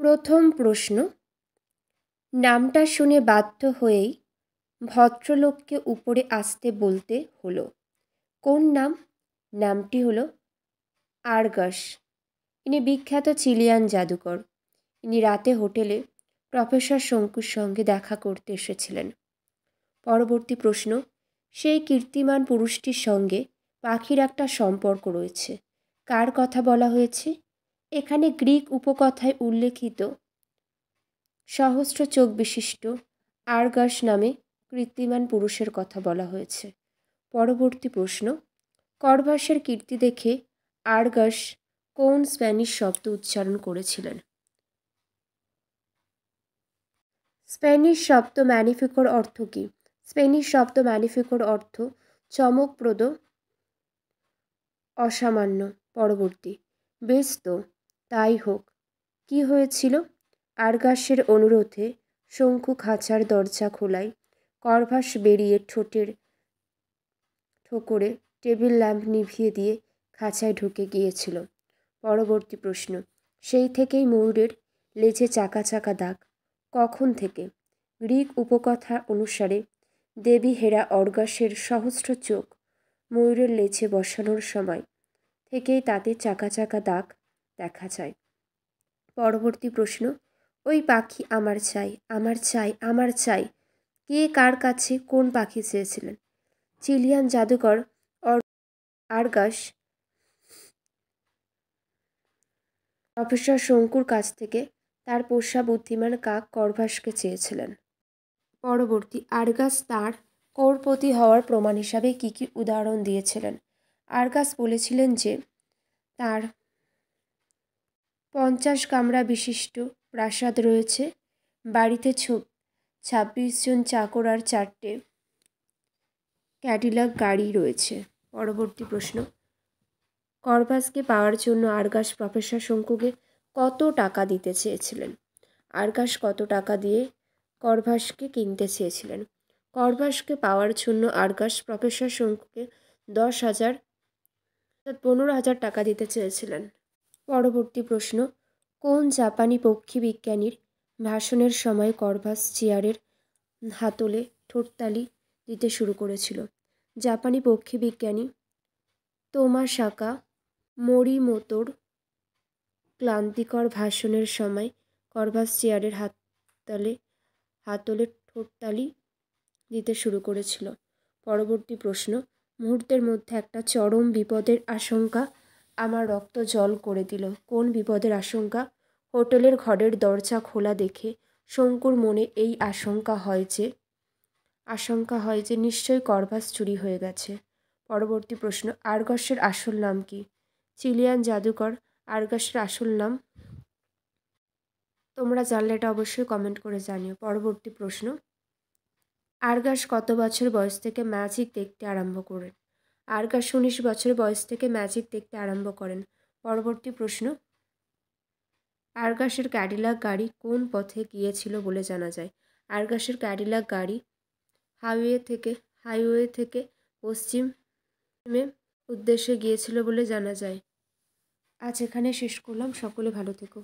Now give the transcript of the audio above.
প্রথম প্রশ্ন, নামটা শুনে বাধ্য হয়েই ভদ্রলোককে উপরে আসতে বলতে হলো। কোন নাম? নামটি হলো আর্গাস। ইনি বিখ্যাত চিলিয়ান জাদুকর। ইনি রাতে হোটেলে প্রফেসর শঙ্কুর সঙ্গে দেখা করতে এসেছিলেন। পরবর্তী প্রশ্ন, সেই কীর্তিমান পুরুষটির সঙ্গে পাখির একটা সম্পর্ক রয়েছে। কার কথা বলা হয়েছে? এখানে গ্রিক উপকথায় উল্লেখিত সহস্র চোখ বিশিষ্ট আর্গাস নামে কীর্তিমান পুরুষের কথা বলা হয়েছে। পরবর্তী প্রশ্ন, করভাসের কীর্তি দেখে আর্গাস কোন স্প্যানিশ শব্দ উচ্চারণ করেছিলেন? স্প্যানিশ শব্দ ম্যানিফিকোর অর্থ কী? স্প্যানিশ শব্দ ম্যানিফিকোর অর্থ চমকপ্রদ, অসামান্য। পরবর্তী, বেশ তো, তাই হোক। কি হয়েছিল? আর্গাসের অনুরোধে শঙ্কু খাঁচার দরজা খোলায় করভাস বেরিয়ে ঠোঁটের ঠোকরে টেবিল ল্যাম্প নিভিয়ে দিয়ে খাঁচায় ঢুকে গিয়েছিল। পরবর্তী প্রশ্ন, সেই থেকেই ময়ূরের লেজে চাকা চাকা দাগ। কখন থেকে? গ্রিক উপকথা অনুসারে দেবী হেরা অর্গাসের সহস্র চোখ ময়ূরের লেজে বসানোর সময় থেকেই তাতে চাকা চাকা দাগ দেখা যায়। পরবর্তী প্রশ্ন, ওই পাখি আমার চাই, আমার চাই, আমার চাই। কে কার কাছে কোন পাখি চেয়েছিলেন? চিলিয়ান জাদুকর আর্গাস প্রফেসর শঙ্কুর কাছ থেকে তার পোষা বুদ্ধিমান কাক করভাসকে চেয়েছিলেন। পরবর্তী, আর্গাস তাঁর কোরপতি হওয়ার প্রমাণ হিসাবে কী কী উদাহরণ দিয়েছিলেন? আর্গাস বলেছিলেন যে তার 50 কামরা বিশিষ্ট প্রাসাদ রয়েছে, বাড়িতে 26 জন চাকর আর 4টে ক্যাডিলাক গাড়ি রয়েছে। পরবর্তী প্রশ্ন, করভাসকে পাওয়ার জন্য আর্গাস প্রফেসর শঙ্কুকে কত টাকা দিতে চেয়েছিলেন? আর্গাস কত টাকা দিয়ে করভাসকে কিনতে চেয়েছিলেন? করভাসকে পাওয়ার জন্য আর্গাস প্রফেসর শঙ্কুকে 10,000 অর্থাৎ 15,000 টাকা দিতে চেয়েছিলেন। পরবর্তী প্রশ্ন, কোন জাপানি পক্ষী বিজ্ঞানীর ভাষণের সময় করভাস চেয়ারের হাতলে ঠোঁটতালি দিতে শুরু করেছিল? জাপানি পক্ষী বিজ্ঞানী তোমাসাকা মোরিমোতোর ক্লান্তিকর ভাষণের সময় করভাস চেয়ারের হাতলে ঠোঁটতালি দিতে শুরু করেছিল। পরবর্তী প্রশ্ন, মুহূর্তের মধ্যে একটা চরম বিপদের আশঙ্কা আমার রক্ত জল করে দিল। কোন বিপদের আশঙ্কা? হোটেলের ঘরের দরজা খোলা দেখে শঙ্কুর মনে এই আশঙ্কা হয় যে নিশ্চয়ই করভাস চুরি হয়ে গেছে। পরবর্তী প্রশ্ন, আর্গাসের আসল নাম কি? চিলিয়ান জাদুকর আর্গাসের আসল নাম তোমরা জানলে এটা অবশ্যই কমেন্ট করে জানিও। পরবর্তী প্রশ্ন, আর্গাস কত বছর বয়স থেকে ম্যাজিক দেখতে আরম্ভ করেন? আর্গাস 19 বছর বয়স থেকে ম্যাজিক দেখতে আরম্ভ করেন। পরবর্তী প্রশ্ন, আর্গাসের ক্যাডিলাক গাড়ি কোন পথে গিয়েছিল বলে জানা যায়? আর্গাসের ক্যাডিলাক গাড়ি হাইওয়ে থেকে পশ্চিমে উদ্দেশ্যে গিয়েছিল বলে জানা যায়। আজ এখানে শেষ করলাম। সকলে ভালো থেকো।